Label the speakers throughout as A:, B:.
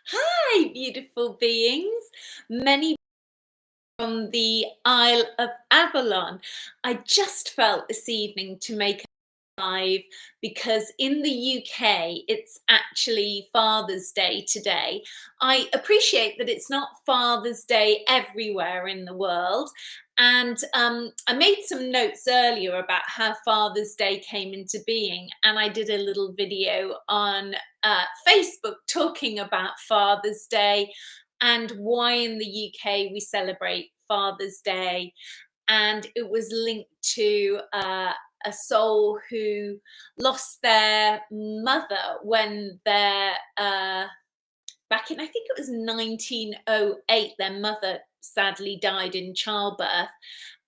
A: Hi, beautiful beings. Many from the Isle of Avalon. I just felt this evening to make a live because in the UK it's actually Father's Day today. I appreciate that it's not Father's Day everywhere in the world. And I made some notes earlier about how Father's Day came into being, and I did a little video on Facebook talking about Father's Day and why in the UK we celebrate Father's Day. And it was linked to a soul who lost their mother when back in, I think it was 1908, their mother sadly died in childbirth.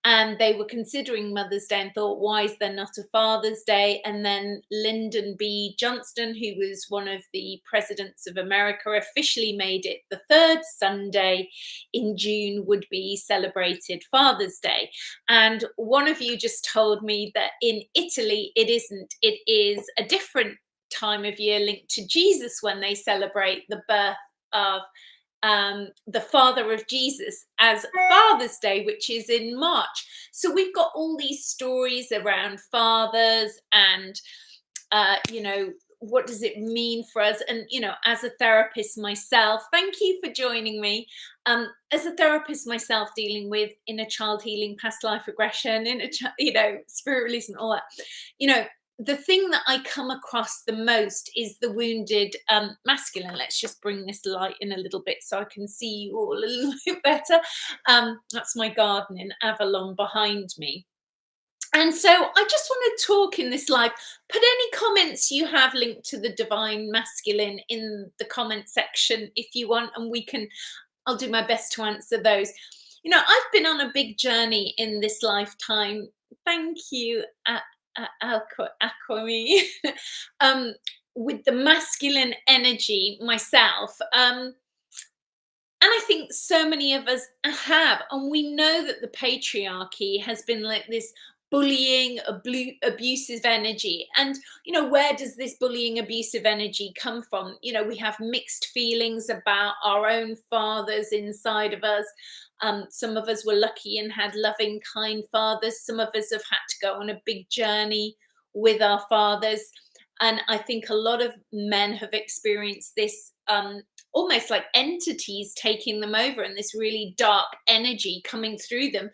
A: And they were considering Mother's Day and thought, why is there not a Father's Day? And then Lyndon B. Johnson, who was one of the presidents of America, officially made it the third Sunday in June would be celebrated Father's Day. And one of you just told me that in Italy, it isn't. It is a different time of year linked to Jesus when they celebrate the birth of the father of Jesus as Father's Day, which is in March. So we've got all these stories around fathers and, what does it mean for us? And, as a therapist myself, thank you for joining me. As a therapist myself, dealing with inner child healing, past life regression, spirit release and all that, the thing that I come across the most is the wounded masculine. Let's just bring this light in a little bit so I can see you all a little bit better. That's my garden in Avalon behind me. And so I just want to talk in this live. Put any comments you have linked to the divine masculine in the comment section if you want, and I'll do my best to answer those. I've been on a big journey in this lifetime. Thank you, Aquami, with the masculine energy myself. And I think so many of us have, and we know that the patriarchy has been like this bullying, abusive energy. And, where does this bullying, abusive energy come from? We have mixed feelings about our own fathers inside of us. Some of us were lucky and had loving, kind fathers. Some of us have had to go on a big journey with our fathers. And I think a lot of men have experienced this almost like entities taking them over and this really dark energy coming through them.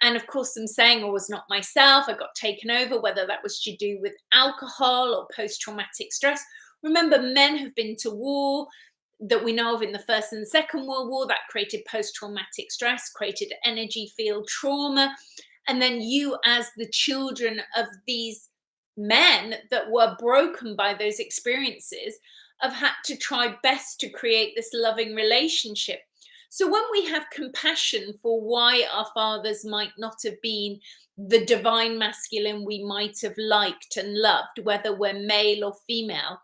A: And of course, them saying, "Oh, was not myself, I got taken over," whether that was to do with alcohol or post-traumatic stress. Remember, men have been to war that we know of in the First and Second World War that created post-traumatic stress, created energy field trauma. And then you, as the children of these men that were broken by those experiences, have had to try best to create this loving relationship. So when we have compassion for why our fathers might not have been the divine masculine we might have liked and loved, whether we're male or female,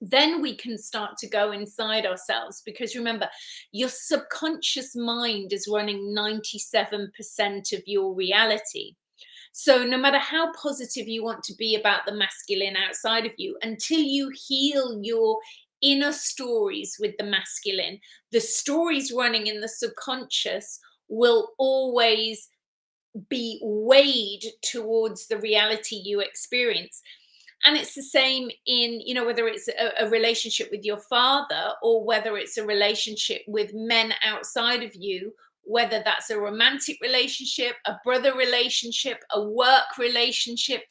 A: then we can start to go inside ourselves. Because remember, your subconscious mind is running 97% of your reality. So no matter how positive you want to be about the masculine outside of you, until you heal your inner stories with the masculine, the stories running in the subconscious will always be weighed towards the reality you experience. And it's the same in, whether it's a relationship with your father or whether it's a relationship with men outside of you, whether that's a romantic relationship, a brother relationship, a work relationship.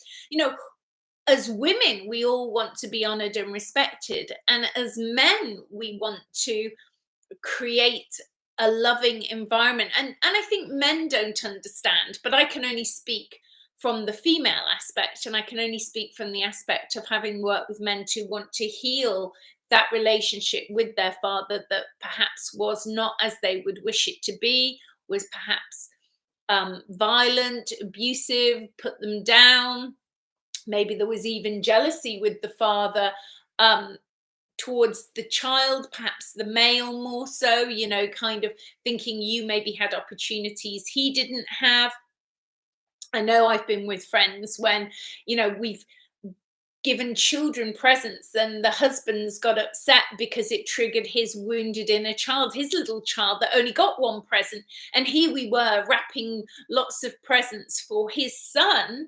A: As women, we all want to be honored and respected. And as men, we want to create a loving environment. And I think men don't understand, but I can only speak from the female aspect, and I can only speak from the aspect of having worked with men to want to heal that relationship with their father that perhaps was not as they would wish it to be, was perhaps violent, abusive, put them down. Maybe there was even jealousy with the father towards the child, perhaps the male more so, kind of thinking you maybe had opportunities he didn't have. I know I've been with friends when, we've given children presents and the husband's got upset because it triggered his wounded inner child, his little child that only got one present. And here we were wrapping lots of presents for his son,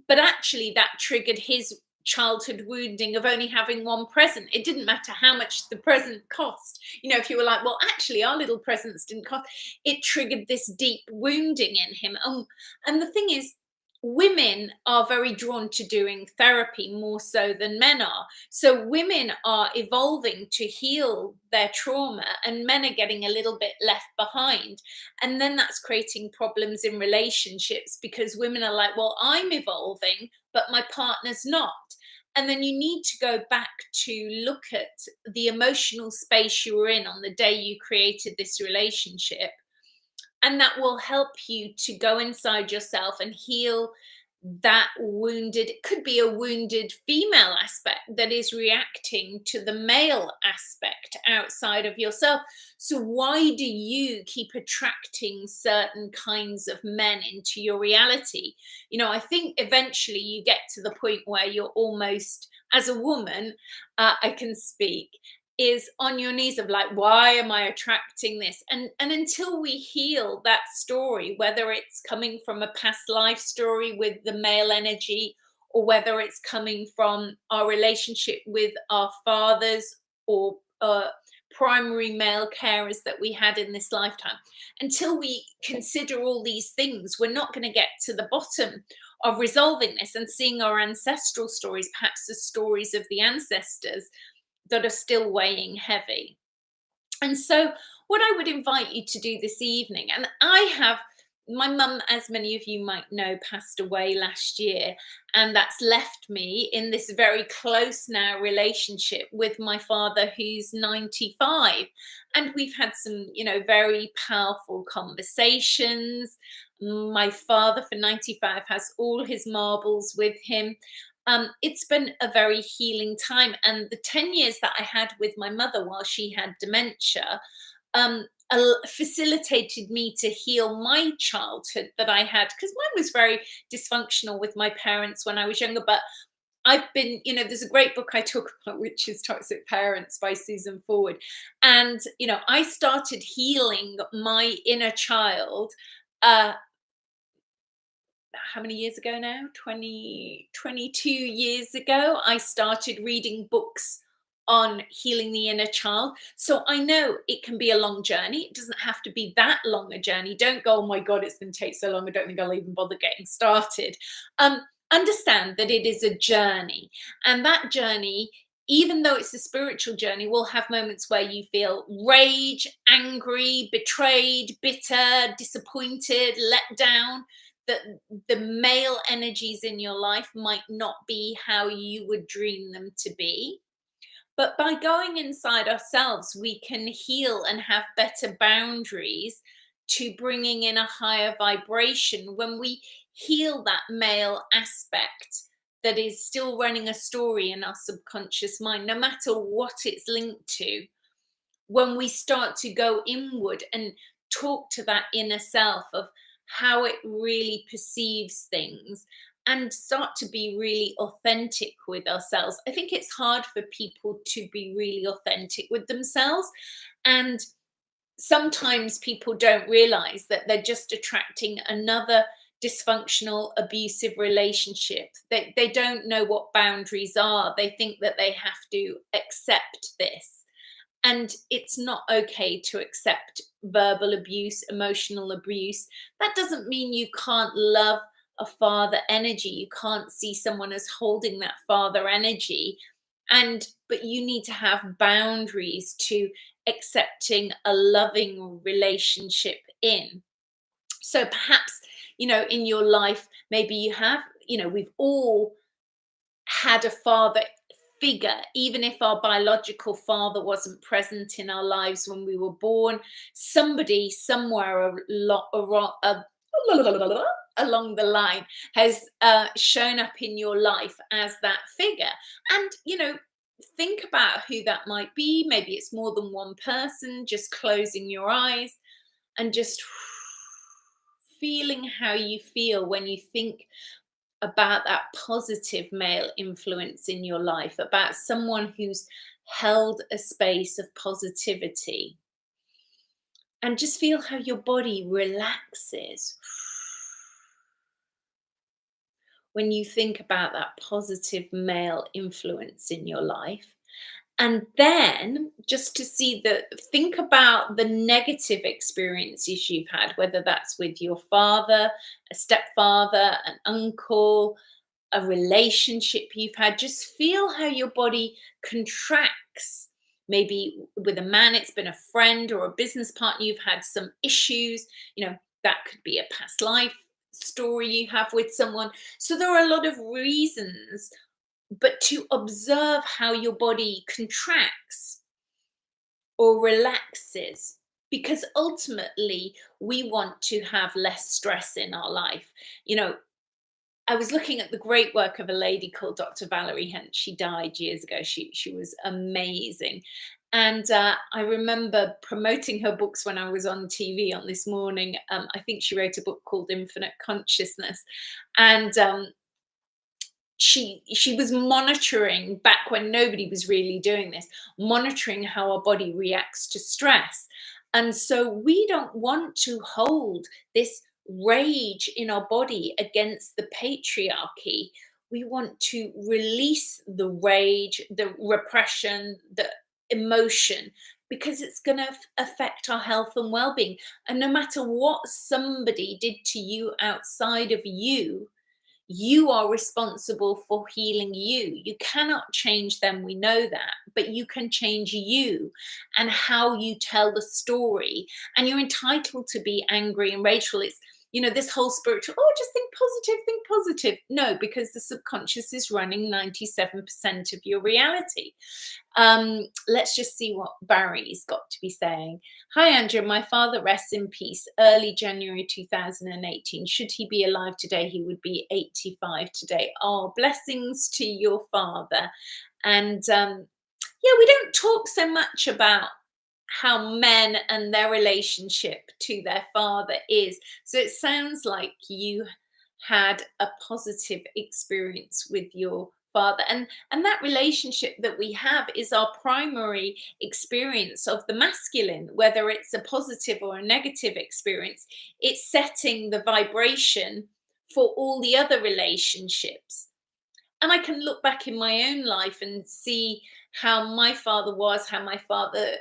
A: but actually that triggered his childhood wounding of only having one present. It didn't matter how much the present cost. You know, if you were like, well, actually our little presents didn't cost, it triggered this deep wounding in him. And the thing is, women are very drawn to doing therapy more so than men are. So women are evolving to heal their trauma, and men are getting a little bit left behind. And then that's creating problems in relationships because women are like, well, I'm evolving, but my partner's not. And then you need to go back to look at the emotional space you were in on the day you created this relationship. And that will help you to go inside yourself and heal that wounded, it could be a wounded female aspect that is reacting to the male aspect outside of yourself. So why do you keep attracting certain kinds of men into your reality? You know, I think eventually you get to the point where you're almost, as a woman, I can speak, is on your knees of like, why am I attracting this? And until we heal that story, whether it's coming from a past life story with the male energy, or whether it's coming from our relationship with our fathers, or primary male carers that we had in this lifetime, until we consider all these things, we're not going to get to the bottom of resolving this and seeing our ancestral stories, perhaps the stories of the ancestors that are still weighing heavy. And so what I would invite you to do this evening, and I have, my mum, as many of you might know, passed away last year, and that's left me in this very close now relationship with my father, who's 95. And we've had some, you know, very powerful conversations. My father, for 95, has all his marbles with him. It's been a very healing time. And the 10 years that I had with my mother while she had dementia facilitated me to heal my childhood that I had, because mine was very dysfunctional with my parents when I was younger. But I've been, you know, there's a great book I talk about, which is Toxic Parents by Susan Forward. And, you know, I started healing my inner child how many years ago now? 22 years ago, I started reading books on healing the inner child. So I know it can be a long journey. It doesn't have to be that long a journey. Don't go, oh my God, it's going to take so long. I don't think I'll even bother getting started. Understand that it is a journey. And that journey, even though it's a spiritual journey, will have moments where you feel rage, angry, betrayed, bitter, disappointed, let down, that the male energies in your life might not be how you would dream them to be. But by going inside ourselves, we can heal and have better boundaries to bringing in a higher vibration. When we heal that male aspect that is still running a story in our subconscious mind, no matter what it's linked to, when we start to go inward and talk to that inner self of how it really perceives things, and start to be really authentic with ourselves. I think it's hard for people to be really authentic with themselves. And sometimes people don't realize that they're just attracting another dysfunctional, abusive relationship. They don't know what boundaries are. They think that they have to accept this. And it's not okay to accept verbal abuse, emotional abuse. That doesn't mean you can't love a father energy. You can't see someone as holding that father energy. But you need to have boundaries to accepting a loving relationship in. So perhaps, you know, in your life, maybe you have, you know, we've all had a father figure, even if our biological father wasn't present in our lives when we were born. Somebody somewhere along the line has shown up in your life as that figure. And, you know, think about who that might be. Maybe it's more than one person. Just closing your eyes and just feeling how you feel when you think about that positive male influence in your life, about someone who's held a space of positivity, and just feel how your body relaxes when you think about that positive male influence in your life. And then just to see think about the negative experiences you've had, whether that's with your father, a stepfather, an uncle, a relationship you've had. Just feel how your body contracts. Maybe with a man, it's been a friend or a business partner, you've had some issues. That could be a past life story you have with someone. So there are a lot of reasons, but to observe how your body contracts or relaxes, because ultimately we want to have less stress in our life. I was looking at the great work of a lady called Dr. Valerie Hunt. She died years ago. She was amazing. And I remember promoting her books when I was on TV on This Morning. I think she wrote a book called Infinite Consciousness. And she was monitoring, back when nobody was really doing this, monitoring how our body reacts to stress. And so we don't want to hold this rage in our body against the patriarchy. We want to release the rage, the repression, the emotion, because it's going to affect our health and well-being. And no matter what somebody did to you outside of you, you are responsible for healing you. You cannot change them, we know that, but you can change you and how you tell the story. And you're entitled to be angry and rageful. It's, this whole spiritual, oh, just think positive, think positive. No, because the subconscious is running 97% of your reality. Let's just see what Barry's got to be saying. Hi, Andrew. My father rests in peace. Early January 2018. Should he be alive today, he would be 85 today. Oh, blessings to your father. And yeah, we don't talk so much about how men and their relationship to their father is. So it sounds like you had a positive experience with your father, and that relationship that we have is our primary experience of the masculine. Whether it's a positive or a negative experience, it's setting the vibration for all the other relationships. And I can look back in my own life and see how my father was, how my father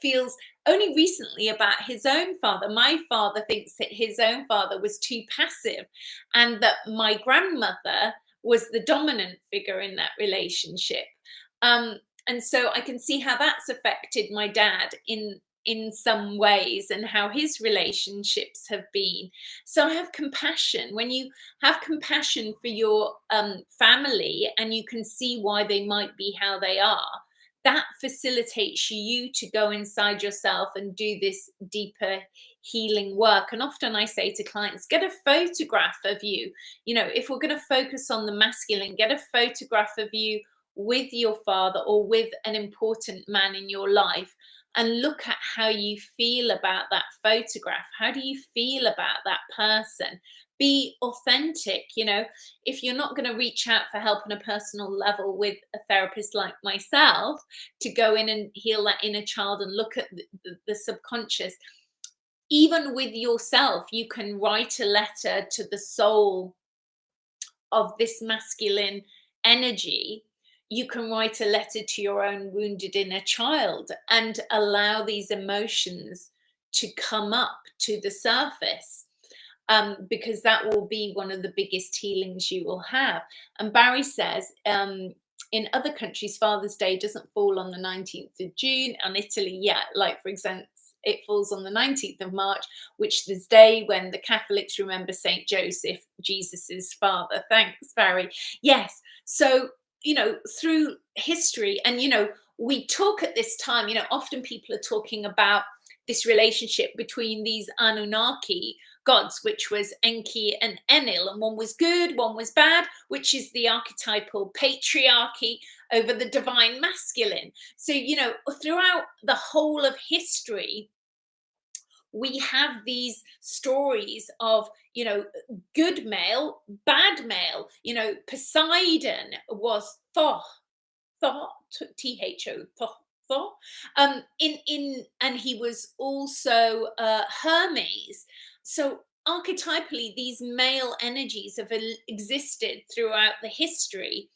A: feels only recently about his own father. My father thinks that his own father was too passive, and that my grandmother was the dominant figure in that relationship. And so I can see how that's affected my dad in some ways, and how his relationships have been. So I have compassion. When you have compassion for your family, and you can see why they might be how they are, that facilitates you to go inside yourself and do this deeper healing work. And often I say to clients, get a photograph of you. If we're going to focus on the masculine, get a photograph of you with your father or with an important man in your life, and look at how you feel about that photograph. How do you feel about that person? Be authentic. If you're not going to reach out for help on a personal level with a therapist like myself to go in and heal that inner child and look at the subconscious, even with yourself, you can write a letter to the soul of this masculine energy. You can write a letter to your own wounded inner child and allow these emotions to come up to the surface, because that will be one of the biggest healings you will have. And Barry says, in other countries, Father's Day doesn't fall on the 19th of June. And Italy, yeah, like for example, it falls on the 19th of March, which is the day when the Catholics remember Saint Joseph, Jesus's father. Thanks, Barry. Yes. So, through history, and, we talk at this time, often people are talking about this relationship between these Anunnaki gods, which was Enki and Enlil, and one was good, one was bad, which is the archetypal patriarchy over the divine masculine. So, throughout the whole of history, we have these stories of, good male, bad male. Poseidon was Thor, Tho, Thor. In and he was also Hermes. So archetypally, these male energies have existed throughout the history,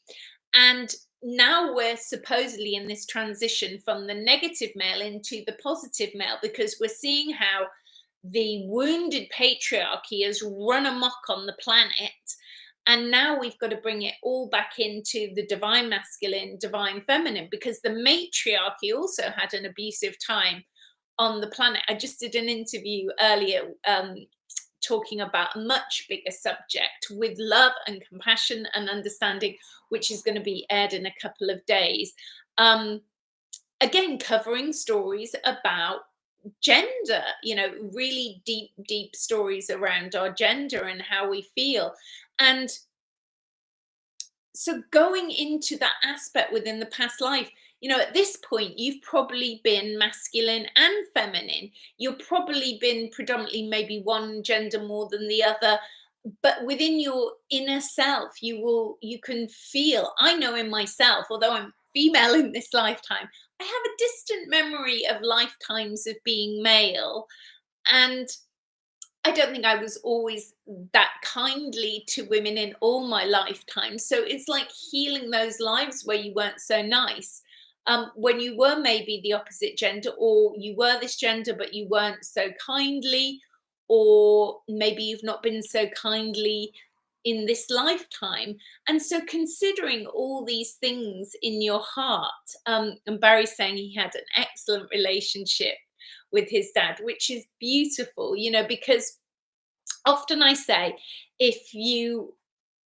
A: and now we're supposedly in this transition from the negative male into the positive male, because we're seeing how the wounded patriarchy has run amok on the planet, and now we've got to bring it all back into the divine masculine, divine feminine, because the matriarchy also had an abusive time on the planet. I just did an interview earlier, talking about a much bigger subject with love and compassion and understanding, which is going to be aired in a couple of days. Again, covering stories about gender, really deep stories around our gender and how we feel. And so going into that aspect within the past life, at this point, you've probably been masculine and feminine. You've probably been predominantly maybe one gender more than the other. But within your inner self, you can feel, I know in myself, although I'm female in this lifetime, I have a distant memory of lifetimes of being male. And I don't think I was always that kindly to women in all my lifetime. So it's like healing those lives where you weren't so nice. When you were maybe the opposite gender, or you were this gender, but you weren't so kindly, or maybe you've not been so kindly in this lifetime. And so considering all these things in your heart, and Barry's saying he had an excellent relationship with his dad, which is beautiful, because often I say, if you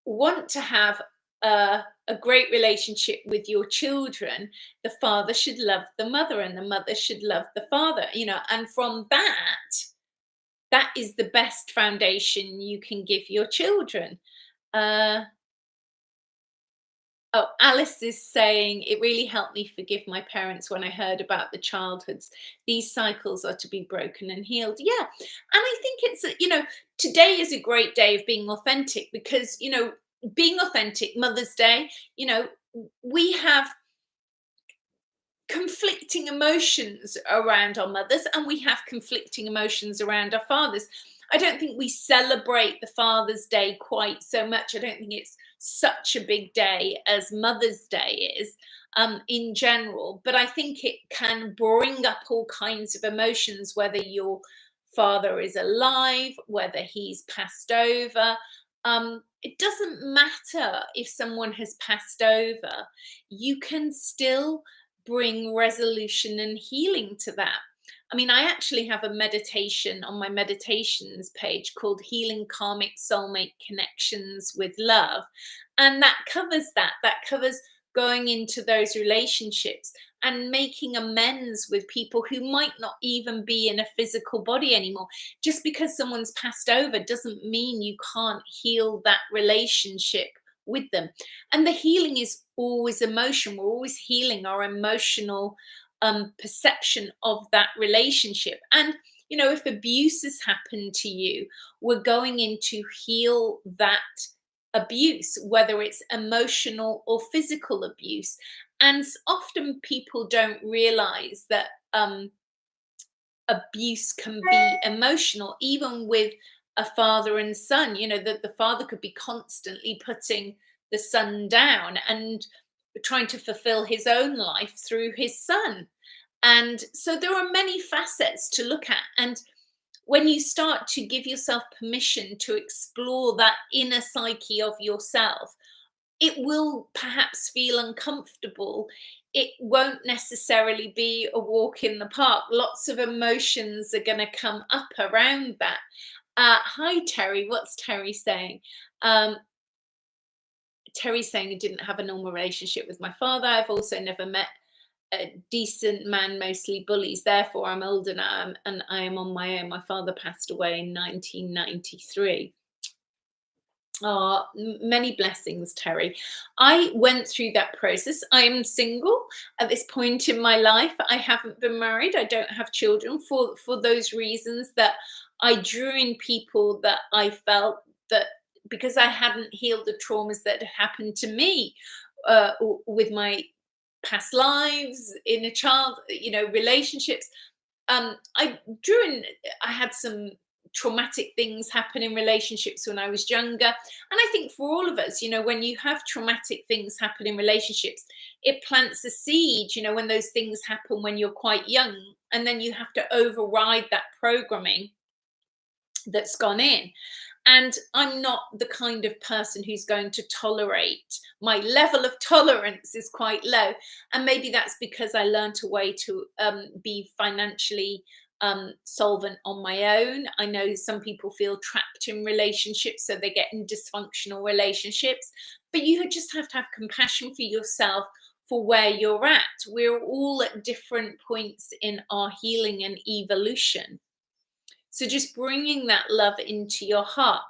A: want to have a great relationship with your children, the father should love the mother and the mother should love the father, and from that is the best foundation you can give your children. Oh, Alice is saying, it really helped me forgive my parents when I heard about the childhoods. These cycles are to be broken and healed. Yeah. And I think it's, today is a great day of being authentic, because, being authentic, Mother's Day, we have conflicting emotions around our mothers, and we have conflicting emotions around our fathers. I don't think we celebrate the Father's Day quite so much. I don't think it's such a big day as Mother's Day is, in general. But I think it can bring up all kinds of emotions, whether your father is alive, whether he's passed over. It doesn't matter if someone has passed over, you can still bring resolution and healing to that. I mean, I actually have a meditation on my meditations page called Healing Karmic Soulmate Connections with Love. And that covers that. That covers going into those relationships and making amends with people who might not even be in a physical body anymore. Just because someone's passed over doesn't mean you can't heal that relationship with them. And the healing is always emotion. We're always healing our emotional perception of that relationship. And if abuse has happened to you, we're going in to heal that abuse, whether it's emotional or physical abuse. And often people don't realize that abuse can be emotional, even with a father and son. That the father could be constantly putting the son down and trying to fulfill his own life through his son. And so there are many facets to look at. And when you start to give yourself permission to explore that inner psyche of yourself, it will perhaps feel uncomfortable. It won't necessarily be a walk in the park. Lots of emotions are going to come up around that. Hi, Terry. What's Terry saying? Terry's saying, I didn't have a normal relationship with my father. I've also never met a decent man, mostly bullies. Therefore, I'm older now and I am on my own. My father passed away in 1993. Many blessings, Terry. I went through that process. I am single at this point in my life. I haven't been married. I don't have children for those reasons, that I drew in people that I felt that, because I hadn't healed the traumas that had happened to me with my past lives, in a child, relationships. I drew in, I had some traumatic things happen in relationships when I was younger. And I think for all of us, when you have traumatic things happen in relationships, it plants a seed, when those things happen when you're quite young. And then you have to override that programming that's gone in. And I'm not the kind of person who's going to tolerate. My level of tolerance is quite low. And maybe that's because I learned a way to be financially solvent on my own. I know some people feel trapped in relationships, so they get in dysfunctional relationships. But you just have to have compassion for yourself, for where you're at. We're all at different points in our healing and evolution. So just bringing that love into your heart.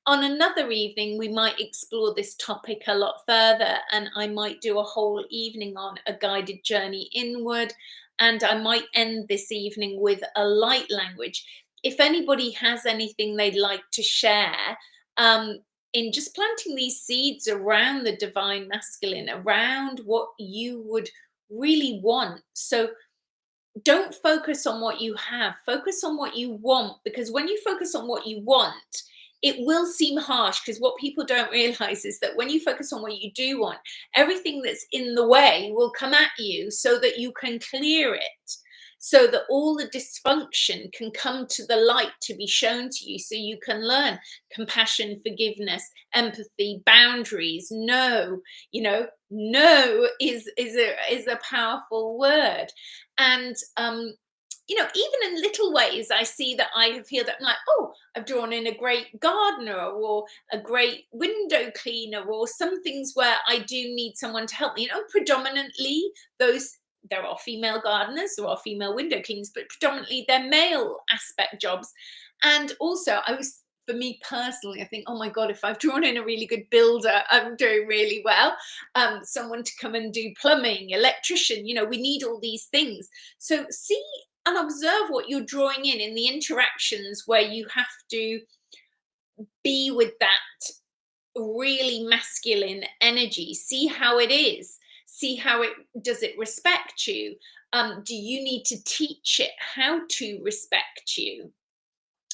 A: On another evening, we might explore this topic a lot further, and I might do a whole evening on a guided journey inward. And I might end this evening with a light language. If anybody has anything they'd like to share, in just planting these seeds around the divine masculine, around what you would really want. So don't focus on what you have, focus on what you want, because when you focus on what you want, it will seem harsh, because what people don't realize is that when you focus on what you do want, everything that's in the way will come at you, so that you can clear it, so that all the dysfunction can come to the light to be shown to you, so you can learn compassion, forgiveness, empathy, boundaries. No, no is a powerful word. And even in little ways, I see that I have healed. I'm like, oh, I've drawn in a great gardener, or a great window cleaner, or some things where I do need someone to help me. Predominantly those, there are female gardeners, there are female window cleaners, but predominantly they're male aspect jobs. And also, for me personally, I think, oh my God, if I've drawn in a really good builder, I'm doing really well. Someone to come and do plumbing, electrician, we need all these things. So see and observe what you're drawing in the interactions where you have to be with that really masculine energy. See how it is. See how it does, it respect you. Do you need to teach it how to respect you?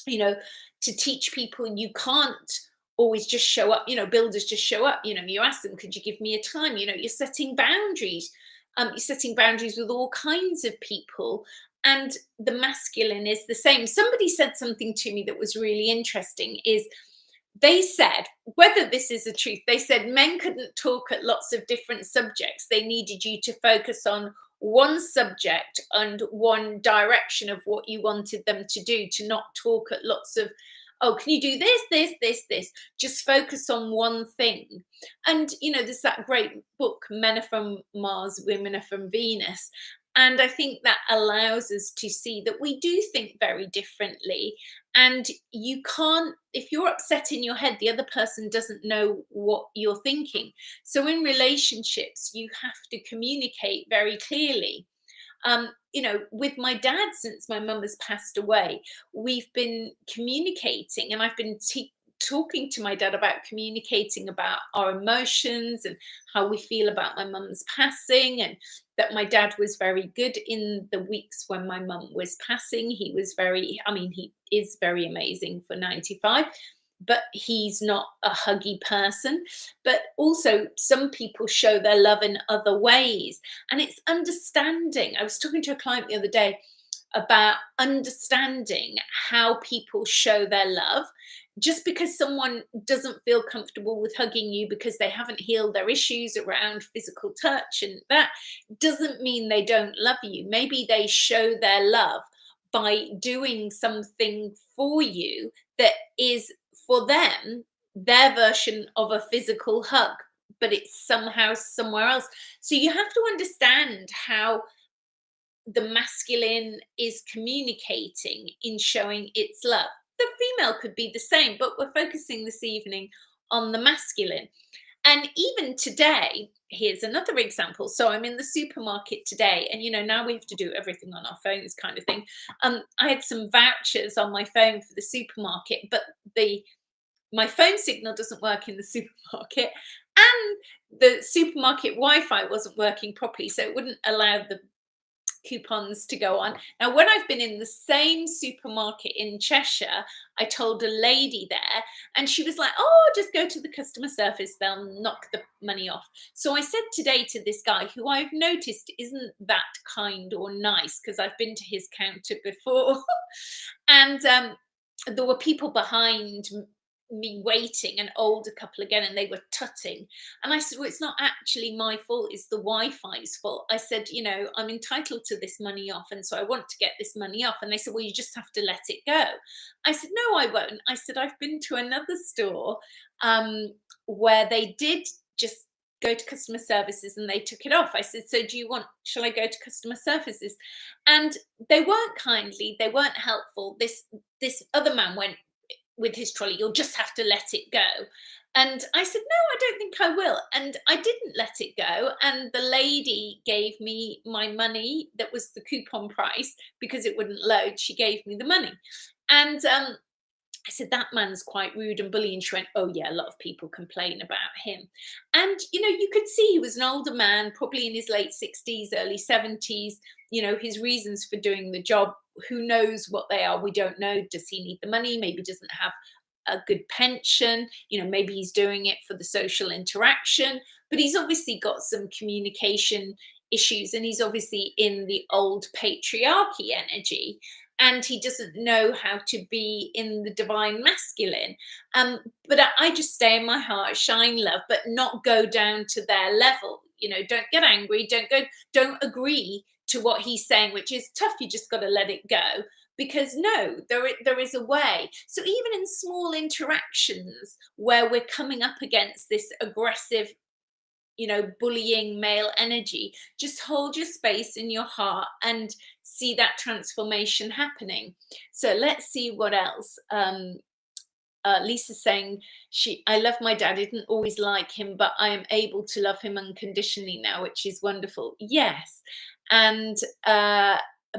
A: To teach people, you can't always just show up. Builders just show up. You ask them, could you give me a time? You're setting boundaries. You're setting boundaries with all kinds of people. And the masculine is the same. Somebody said something to me that was really interesting, is they said, whether this is the truth, they said men couldn't talk at lots of different subjects. They needed you to focus on one subject and one direction of what you wanted them to do, to not talk at lots of, oh, can you do this? Just focus on one thing. And, there's that great book, Men Are From Mars, Women Are From Venus. And I think that allows us to see that we do think very differently. And you can't, if you're upset in your head, the other person doesn't know what you're thinking. So in relationships, you have to communicate very clearly. With my dad, since my mum has passed away, we've been communicating, and I've been talking to my dad about communicating about our emotions and how we feel about my mum's passing, and that my dad was very good in the weeks when my mum was passing. He is very amazing for 95, but he's not a huggy person. But also, some people show their love in other ways, and it's understanding. I was talking to a client the other day about understanding how people show their love. Just because someone doesn't feel comfortable with hugging you because they haven't healed their issues around physical touch, and that doesn't mean they don't love you. Maybe they show their love by doing something for you that is, for them, their version of a physical hug, but it's somehow somewhere else. So you have to understand how the masculine is communicating in showing its love. The female could be the same, but we're focusing this evening on the masculine. And even today, here's another example. So I'm in the supermarket today, and now we have to do everything on our phones, kind of thing. I had some vouchers on my phone for the supermarket, but my phone signal doesn't work in the supermarket, and the supermarket Wi-Fi wasn't working properly, so it wouldn't allow the coupons to go on. Now, when I've been in the same supermarket in Cheshire, I told a lady there, and she was like, "Oh, just go to the customer service, they'll knock the money off." So I said today to this guy, who I've noticed isn't that kind or nice, because I've been to his counter before, and there were people behind me waiting, an older couple again, and they were tutting. And I said, "Well, it's not actually my fault, it's the Wi-Fi's fault." I said, "I'm entitled to this money off, and so I want to get this money off." And they said, "Well, you just have to let it go." I said, "No, I won't." I said, "I've been to another store where they did just go to customer services and they took it off." I said, "So shall I go to customer services?" And they weren't kindly, they weren't helpful. This other man went with his trolley, "You'll just have to let it go." And I said, "No, I don't think I will." And I didn't let it go. And the lady gave me my money, that was the coupon price, because it wouldn't load. She gave me the money. And I said, "That man's quite rude and bullying." She went, "Oh yeah, a lot of people complain about him." And you could see he was an older man, probably in his late 60s, early 70s. His reasons for doing the job, who knows what they are? We don't know. Does he need the money? Maybe doesn't have a good pension. Maybe he's doing it for the social interaction, but he's obviously got some communication issues, and he's obviously in the old patriarchy energy, and he doesn't know how to be in the divine masculine. But I just stay in my heart, shine love, but not go down to their level. Don't get angry, don't agree to what he's saying, which is tough. You just got to let it go, because no, there is a way. So even in small interactions where we're coming up against this aggressive, bullying male energy, just hold your space in your heart and see that transformation happening. So let's see what else. Lisa's saying, "I love my dad. I didn't always like him, but I am able to love him unconditionally now," which is wonderful. Yes. And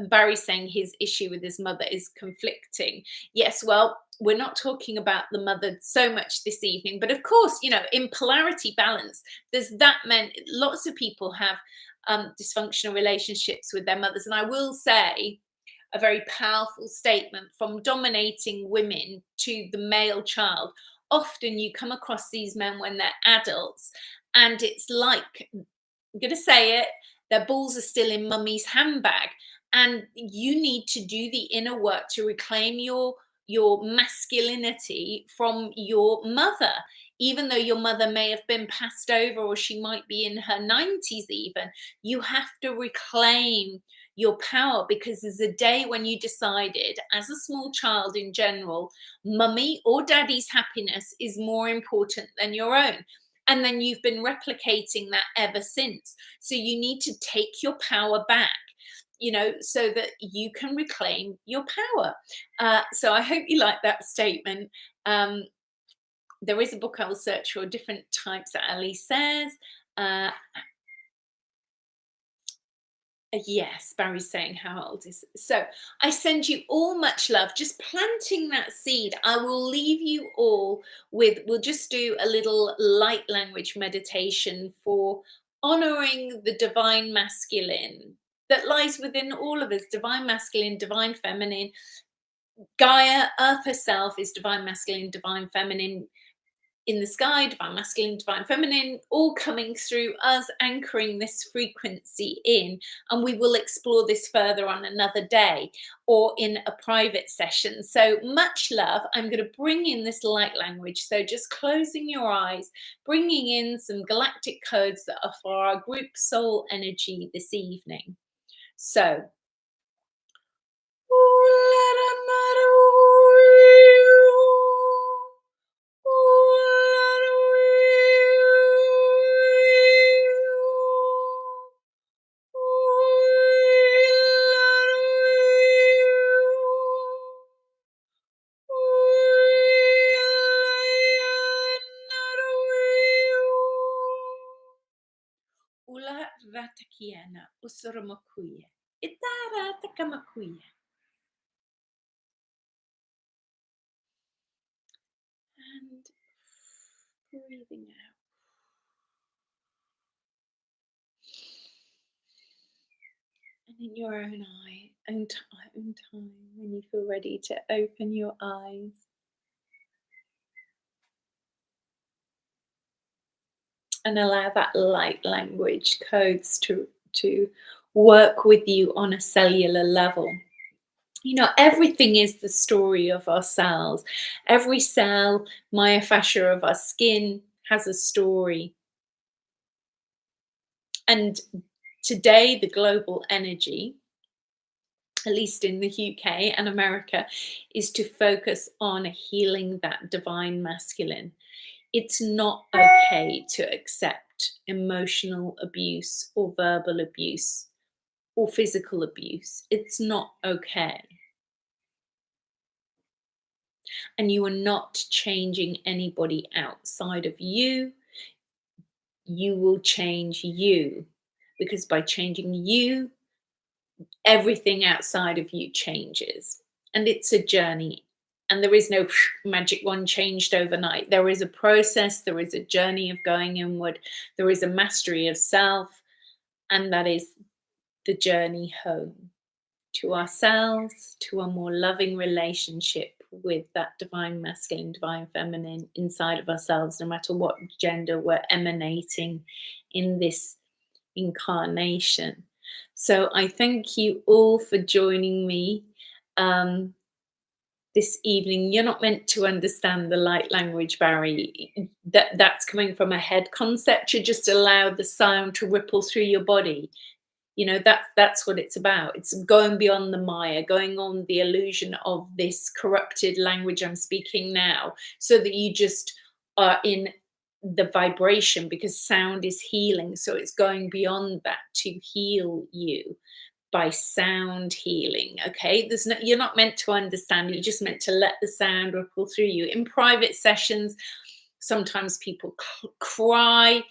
A: Barry's saying his issue with his mother is conflicting. Yes, well, we're not talking about the mother so much this evening, but of course, in polarity balance, there's lots of people have dysfunctional relationships with their mothers. And I will say, a very powerful statement from dominating women to the male child. Often you come across these men when they're adults, and it's like, I'm going to say it, their balls are still in mummy's handbag. And you need to do the inner work to reclaim your masculinity from your mother. Even though your mother may have been passed over, or she might be in her 90s even, you have to reclaim your power, because there's a day when you decided, as a small child in general, mummy or daddy's happiness is more important than your own. And then you've been replicating that ever since. So you need to take your power back, so that you can reclaim your power. So I hope you like that statement. There is a book I will search for different types that Ali says. Yes, Barry's saying, "How old is it?" So I send you all much love, just planting that seed. I will leave you all we'll just do a little light language meditation for honoring the divine masculine that lies within all of us. Divine masculine, divine feminine. Gaia, Earth herself, is divine masculine, divine feminine. In the sky, divine masculine, divine feminine, all coming through us, anchoring this frequency in. And we will explore this further on another day or in a private session. So much love. I'm going to bring in this light language. So just closing your eyes, bringing in some galactic codes that are for our group soul energy this evening. So kiena usoromakuye. Itara takamakuye. And breathing out. And in your own own time, when you feel ready to open your eyes, and allow that light language codes to work with you on a cellular level. You know, everything is the story of our cells. Every cell, myofascia of our skin, has a story. And today, the global energy, at least in the UK and America, is to focus on healing that divine masculine. It's not okay to accept emotional abuse or verbal abuse or physical abuse. It's not okay. And you are not changing anybody outside of you. You will change you, because by changing you, everything outside of you changes. And it's a journey. And there is no magic one changed overnight. There is a process, there is a journey of going inward, there is a mastery of self, and that is the journey home to ourselves, to a more loving relationship with that divine masculine, divine feminine inside of ourselves, no matter what gender we're emanating in this incarnation. So I thank you all for joining me this evening. You're not meant to understand the light language, Barry. That's coming from a head concept. You just allow the sound to ripple through your body. You know, that's what it's about. It's going beyond the Maya, going on the illusion of this corrupted language I'm speaking now, so that you just are in the vibration, because sound is healing. So it's going beyond that to heal you by sound healing. Okay, you're not meant to understand, you're just meant to let the sound ripple through you. In private sessions, sometimes people cry.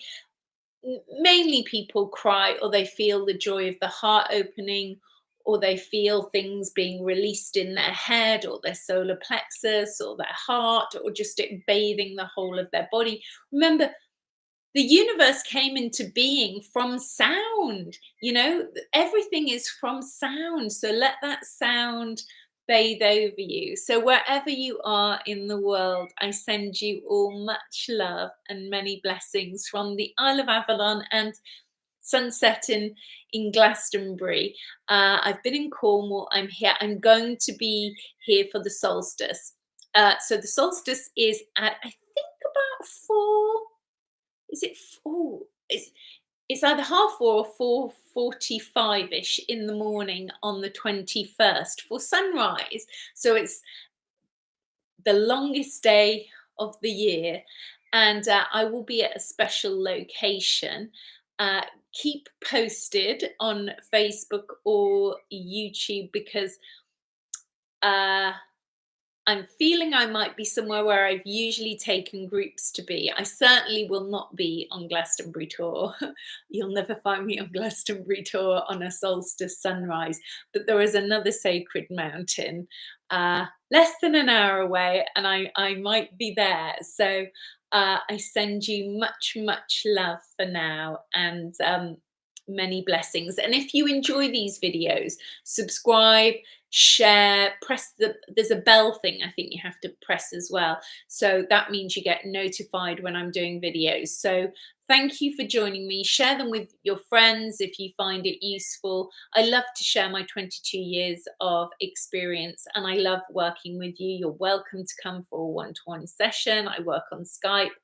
A: Mainly people cry, or they feel the joy of the heart opening, or they feel things being released in their head or their solar plexus or their heart, or just it bathing the whole of their body. Remember, the universe came into being from sound. You know, everything is from sound. So let that sound bathe over you. So wherever you are in the world, I send you all much love and many blessings from the Isle of Avalon and sunset in Glastonbury. I've been in Cornwall. I'm here. I'm going to be here for the solstice. So the solstice is at, I think, about 4. Is it? Oh, it's either 4:30 or 4:45ish in the morning on the 21st for sunrise. So it's the longest day of the year, and I will be at a special location. Keep posted on Facebook or YouTube, because I'm feeling I might be somewhere where I've usually taken groups to be. I certainly will not be on Glastonbury tour. You'll never find me on Glastonbury tour on a solstice sunrise. But there is another sacred mountain less than an hour away, and I might be there. So I send you much, much love for now, and many blessings. And if you enjoy these videos, subscribe, share, there's a bell thing I think you have to press as well, so that means you get notified when I'm doing videos. So thank you for joining me. Share them with your friends if you find it useful. I love to share my 22 years of experience, and I love working with you. You're welcome to come for a one-to-one session. I work on Skype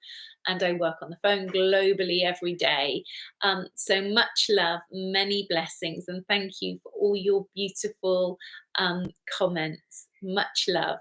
A: and I work on the phone globally every day. So much love, many blessings, and thank you for all your beautiful comments. Much love.